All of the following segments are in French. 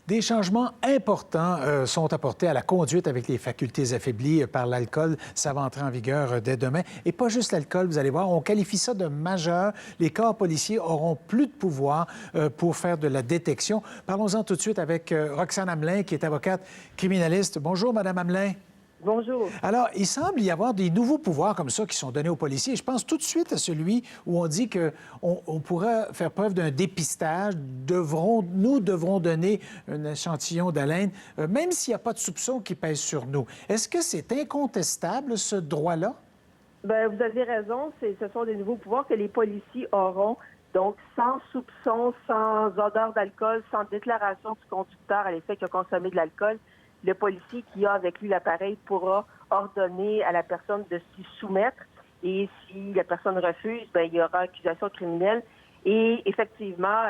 Des changements importants sont apportés à la conduite avec les facultés affaiblies par l'alcool. Ça va entrer en vigueur dès demain. Et pas juste l'alcool, vous allez voir, on qualifie ça de majeur. Les corps policiers auront plus de pouvoir pour faire de la détection. Parlons-en tout de suite avec Roxane Hamelin, qui est avocate criminaliste. Bonjour, Madame Hamelin. Bonjour. Alors, il semble y avoir des nouveaux pouvoirs comme ça qui sont donnés aux policiers. Je pense tout de suite à celui où on dit qu'on pourra faire preuve d'un dépistage. Nous devrons donner un échantillon d'haleine, même s'il n'y a pas de soupçon qui pèse sur nous. Est-ce que c'est incontestable, ce droit-là? Bien, vous avez raison. Ce sont des nouveaux pouvoirs que les policiers auront. Donc, sans soupçon, sans odeur d'alcool, sans déclaration du conducteur à l'effet qu'il a consommé de l'alcool, le policier qui a avec lui l'appareil pourra ordonner à la personne de s'y soumettre. Et si la personne refuse, bien, il y aura accusation criminelle. Et effectivement,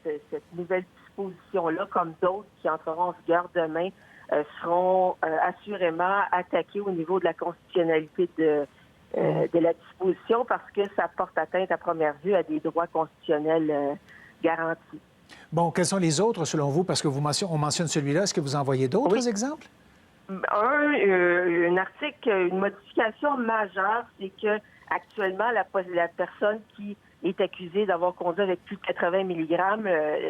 cette nouvelle disposition-là, comme d'autres qui entreront en vigueur demain, seront assurément attaquées au niveau de la constitutionnalité de la disposition parce que ça porte atteinte à première vue à des droits constitutionnels garantis. Bon, quels sont les autres, selon vous? Parce que on mentionne celui-là. Est-ce que vous en voyez d'autres exemples? Un article, une modification majeure, c'est que actuellement, la personne qui est accusée d'avoir conduit avec plus de 80 mg,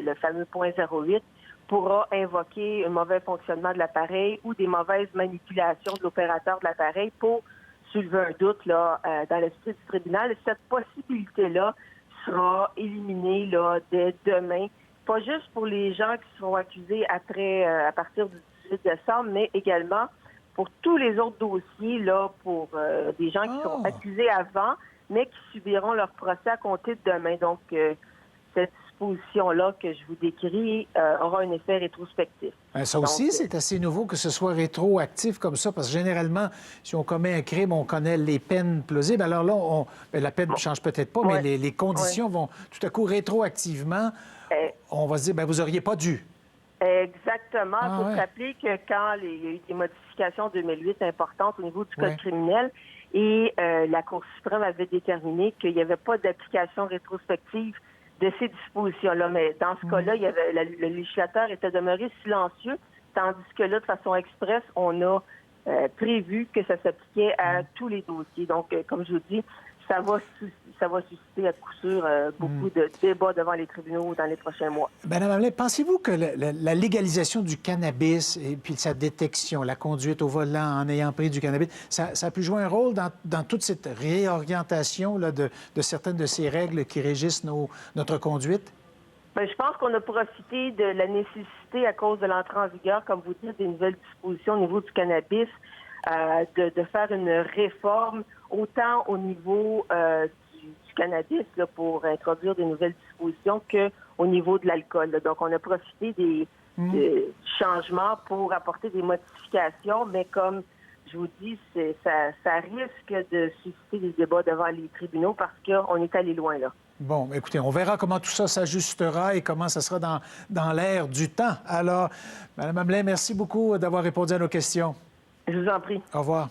le fameux 0.08, pourra invoquer un mauvais fonctionnement de l'appareil ou des mauvaises manipulations de l'opérateur de l'appareil pour soulever un doute là, dans l'esprit du tribunal. Et cette possibilité-là sera éliminée là, dès demain. Pas juste pour les gens qui seront accusés après, à partir du 18 décembre, mais également pour tous les autres dossiers, là, pour des gens qui sont accusés avant, mais qui subiront leur procès à compter de demain. Donc, cette disposition-là que je vous décris aura un effet rétrospectif. Ça aussi, c'est assez nouveau que ce soit rétroactif comme ça, parce que généralement, si on commet un crime, on connaît les peines plausibles. Alors là, la peine ne change peut-être pas, mais les conditions vont tout à coup rétroactivement. On va se dire, bien, vous n'auriez pas dû. Exactement. Il faut se rappeler que quand il y a eu des modifications en 2008 importantes au niveau du Code criminel et la Cour suprême avait déterminé qu'il n'y avait pas d'application rétrospective de ces dispositions-là. Mais dans ce cas-là, le législateur était demeuré silencieux, tandis que là, de façon expresse, on a prévu que ça s'appliquait à tous les dossiers. Donc, comme je vous dis, ça va susciter à coup sûr beaucoup de débats devant les tribunaux dans les prochains mois. Madame Hamelin, pensez-vous que la légalisation du cannabis et puis sa détection, la conduite au volant en ayant pris du cannabis, ça a pu jouer un rôle dans toute cette réorientation là, de certaines de ces règles qui régissent notre conduite? Bien, je pense qu'on a profité de la nécessité, à cause de l'entrée en vigueur, comme vous dites, des nouvelles dispositions au niveau du cannabis, de faire une réforme autant au niveau du cannabis là, pour introduire des nouvelles dispositions qu'au niveau de l'alcool. Donc, on a profité des changements pour apporter des modifications, mais comme je vous dis, ça risque de susciter des débats devant les tribunaux parce qu'on est allé loin là. Bon, écoutez, on verra comment tout ça s'ajustera et comment ça sera dans l'air du temps. Alors, Mme Hamelin, merci beaucoup d'avoir répondu à nos questions. Je vous en prie. Au revoir.